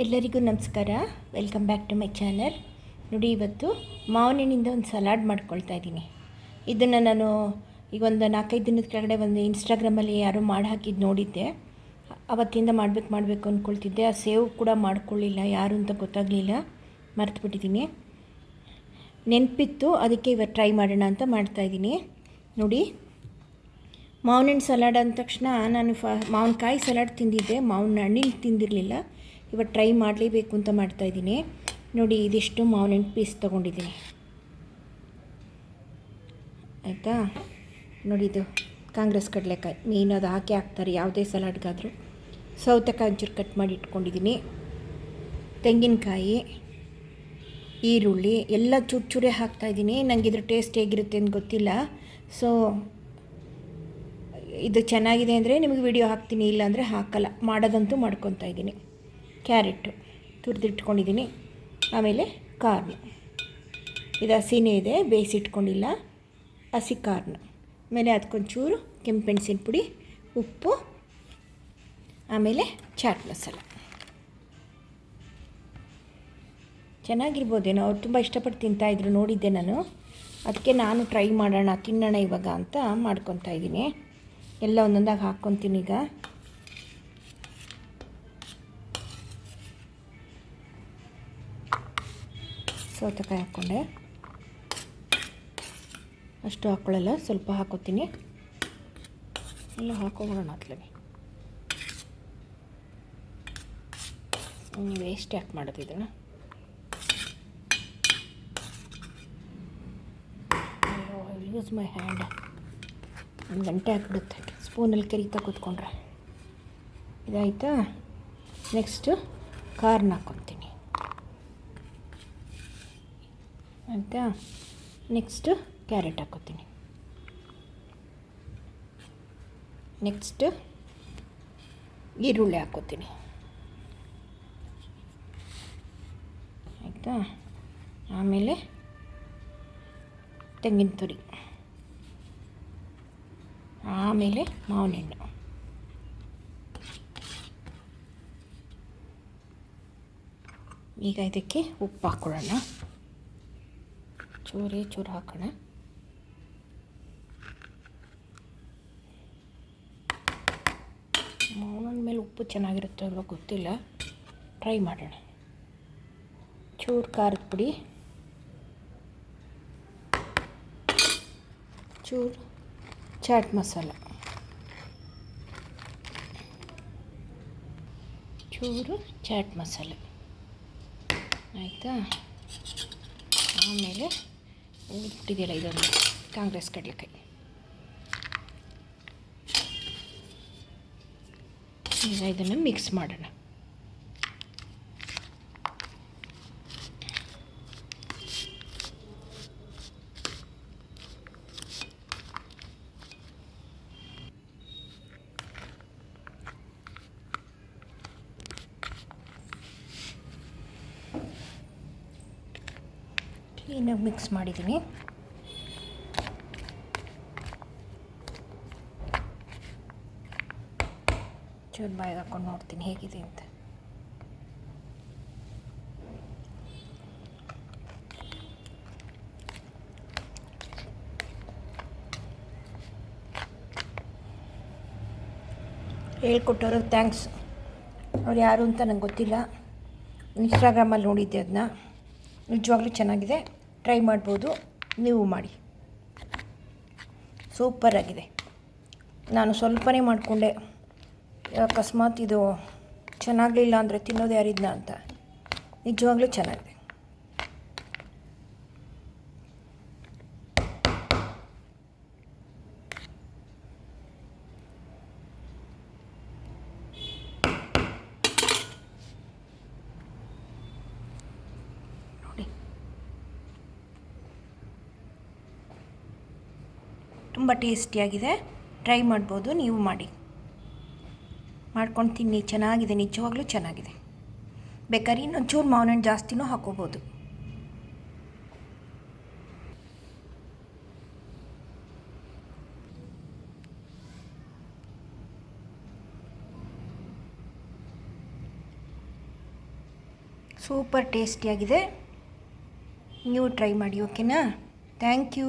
ಎಲ್ಲರಿಗೂ ನಮಸ್ಕಾರ. Welcome back to my channel. ನೋಡಿ, ಇವತ್ತು ಮಾವಿನಿಂದ ಒಂದು ಸಲಾಡ್ ಮಾಡ್ಕೊಳ್ತಾ ಇದ್ದೀನಿ. ಇದನ್ನು ನಾನು ಈಗ ಒಂದು 4-5 ದಿನದ ಕೆಳಗಡೆ ಒಂದು ಇನ್ಸ್ಟಾಗ್ರಾಮಲ್ಲಿ ಯಾರೋ ಮಾಡಿ ಹಾಕಿದ್ದು ನೋಡಿದ್ದೆ. ಅವತ್ತಿಂದ ಮಾಡಬೇಕು ಅಂದ್ಕೊಳ್ತಿದ್ದೆ. ಆ ಸೇವ್ ಕೂಡ ಮಾಡ್ಕೊಳ್ಳಿಲ್ಲ, ಯಾರು ಅಂತ ಗೊತ್ತಾಗಲಿಲ್ಲ, ಮರ್ತುಬಿಟ್ಟಿದ್ದೀನಿ. ನೆನಪಿತ್ತು, ಅದಕ್ಕೆ ಇವತ್ತು ಟ್ರೈ ಮಾಡೋಣ ಅಂತ ಮಾಡ್ತಾಯಿದ್ದೀನಿ. ನೋಡಿ, ಮಾವಿನ ಸಲಾಡ್ ಅಂದ ತಕ್ಷಣ ನಾನು ಮಾವಿನಕಾಯಿ ಸಲಾಡ್ ತಿಂದಿದ್ದೆ, ಮಾವಿನ ಹಣ್ಣಿನ ತಿಂದಿರಲಿಲ್ಲ. ಇವತ್ತು ಟ್ರೈ ಮಾಡಲೇಬೇಕು ಅಂತ ಮಾಡ್ತಾಯಿದ್ದೀನಿ. ನೋಡಿ, ಇದಿಷ್ಟು ಮಾವಿನ ಪೀಸ್ ತೊಗೊಂಡಿದ್ದೀನಿ, ಆಯಿತಾ. ನೋಡಿ, ಇದು ಕಾಂಗ್ರೆಸ್ ಕಡಲೆಕಾಯಿ ಮೇನ್, ಅದು ಹಾಕ್ತಾರೆ ಯಾವುದೇ ಸಲಾಡ್ಗಾದರೂ. ಸೌತೆಕಾಯಿ ಒಂಚೂರು ಕಟ್ ಮಾಡಿ ಇಟ್ಕೊಂಡಿದ್ದೀನಿ. ತೆಂಗಿನಕಾಯಿ, ಈರುಳ್ಳಿ ಎಲ್ಲ ಚೂರೇ ಹಾಕ್ತಾಯಿದ್ದೀನಿ. ನನಗೆ ಇದ್ರ ಟೇಸ್ಟ್ ಹೇಗಿರುತ್ತೆ ಅಂತ ಗೊತ್ತಿಲ್ಲ. ಸೊ ಇದು ಚೆನ್ನಾಗಿದೆ ಅಂದರೆ ನಿಮಗೆ ವಿಡಿಯೋ ಹಾಕ್ತೀನಿ, ಇಲ್ಲಾಂದರೆ ಹಾಕಲ್ಲ. ಮಾಡೋದಂತೂ ಮಾಡ್ಕೊತಾ ಇದ್ದೀನಿ. ಕ್ಯಾರೆಟು ತುರಿದಿಟ್ಕೊಂಡಿದ್ದೀನಿ. ಆಮೇಲೆ ಕಾರ್ನ್, ಇದು ಹಸಿನೇ ಇದೆ, ಬೇಯಿಸಿಟ್ಕೊಂಡಿಲ್ಲ, ಹಸಿ ಕಾರ್ನ್. ಆಮೇಲೆ ಅದಕ್ಕೊಂಚೂರು ಕೆಂಪೆಣಸಿನ ಪುಡಿ, ಉಪ್ಪು, ಆಮೇಲೆ ಚಾಟ್ ಮಸಾಲ. ಚೆನ್ನಾಗಿರ್ಬೋದೇನೋ, ಅವ್ರು ತುಂಬ ಇಷ್ಟಪಟ್ಟು ತಿಂತಾಯಿದ್ರು, ನೋಡಿದ್ದೆ ನಾನು. ಅದಕ್ಕೆ ನಾನು ಟ್ರೈ ಮಾಡೋಣ, ತಿನ್ನೋಣ ಇವಾಗ ಅಂತ ಮಾಡ್ಕೊತಾ ಇದ್ದೀನಿ. ಎಲ್ಲ ಒಂದೊಂದಾಗಿ ಹಾಕ್ಕೊತೀನಿ. ಈಗ ಸೌತೆಕಾಯಿ ಹಾಕ್ಕೊಂಡೆ, ಅಷ್ಟು ಹಾಕ್ಕೊಳ್ಳಲ್ಲ, ಸ್ವಲ್ಪ ಹಾಕೋತೀನಿ. ಎಲ್ಲ ಹಾಕೋಬಿಡೋಣ ಅತ್ಲಾಗೆ. ವೇಸ್ಟ್ ಯಾಕೆ ಮಾಡೋದು ಇದನ್ನು? Use my hand. 1 ಗಂಟೆ ಹಾಕ್ಬಿಡುತ್ತೆ ಸ್ಪೂನಲ್ಲಿ ಕರಿತಾ ಕೂತ್ಕೊಂಡ್ರೆ. ಇದಾಯಿತಾ? ನೆಕ್ಸ್ಟು ಕಾರ್ನ್ ಹಾಕ್ಕೊತೀನಿ, ಆಯಿತಾ. Next carrot ಹಾಕ್ಕೊತೀನಿ. ನೆಕ್ಸ್ಟು ಈರುಳ್ಳಿ ಹಾಕ್ಕೊತೀನಿ, ಆಯಿತಾ. ಆಮೇಲೆ ತೆಂಗಿನ ತುರಿ, ಆಮೇಲೆ ಮಾವಿನ ಹಣ್ಣು. ಈಗ ಇದಕ್ಕೆ ಉಪ್ಪು ಹಾಕ್ಕೊಳ್ಳೋಣ, ಚೂರು ಹಾಕೋಣ. ಮಾವಿನ ಮೇಲೆ ಉಪ್ಪು ಚೆನ್ನಾಗಿರುತ್ತೆ ಅಲ್ವ, ಗೊತ್ತಿಲ್ಲ, ಟ್ರೈ ಮಾಡೋಣ. ಚೂರು ಖಾರದ ಪುಡಿ, ಚೂರು ಚಾಟ್ ಮಸಾಲ, ಚೂರು ಚಾಟ್ ಮಸಾಲ, ಆಯಿತಾ. ಆಮೇಲೆ ಇಟ್ಟಿದೆಯಲ್ಲ, ಇದೊಂದು ಕಾಂಗ್ರೆಸ್ ಕಡಲೆಕಾಯಿ. ಈಗ ಇದನ್ನು ಮಿಕ್ಸ್ ಮಾಡೋಣ. ಕ್ಲೀನಾಗಿ ಮಿಕ್ಸ್ ಮಾಡಿದ್ದೀನಿ. ಚೂರು ಬಾಯಿಗೆ ಹಾಕ್ಕೊಂಡು ನೋಡ್ತೀನಿ ಹೇಗಿದೆ ಅಂತ. ಹೇಳ್ಕೊಟ್ಟವ್ರಿಗೆ ಥ್ಯಾಂಕ್ಸ್. ಅವ್ರು ಯಾರು ಅಂತ ನಂಗೆ ಗೊತ್ತಿಲ್ಲ, ಇನ್ಸ್ಟಾಗ್ರಾಮಲ್ಲಿ ನೋಡಿದ್ದೆ ಅದನ್ನ. ನಿಜವಾಗ್ಲೂ ಚೆನ್ನಾಗಿದೆ, ಟ್ರೈ ಮಾಡ್ಬೋದು, ನೀವು ಮಾಡಿ. ಸೂಪರಾಗಿದೆ. ನಾನು ಸ್ವಲ್ಪನೇ ಮಾಡಿಕೊಂಡೆ, ಅಕಸ್ಮಾತ್ ಇದು ಚೆನ್ನಾಗಲಿಲ್ಲ ಅಂದರೆ ತಿನ್ನೋದು ಯಾರಿದ್ನ ಅಂತ. ನಿಜವಾಗ್ಲೂ ಚೆನ್ನಾಗಿದೆ. ನೋಡಿ, ತುಂಬ ಟೇಸ್ಟಿಯಾಗಿದೆ, ಟ್ರೈ ಮಾಡ್ಬೋದು, ನೀವು ಮಾಡಿ. ಮಾಡ್ಕೊಂಡು ತಿನ್ನಿ, ಚೆನ್ನಾಗಿದೆ, ನಿಜವಾಗ್ಲೂ ಚೆನ್ನಾಗಿದೆ. ಬೇಕಾದ್ರೆ ಇನ್ನೊಂಚೂರು ಮಾವಿನ ಹಣ್ಣು ಜಾಸ್ತಿನೂ ಹಾಕೋಬೋದು. ಸೂಪರ್ ಟೇಸ್ಟಿಯಾಗಿದೆ. ನೀವು ಟ್ರೈ ಮಾಡಿ, ಓಕೆನಾ? Thank you.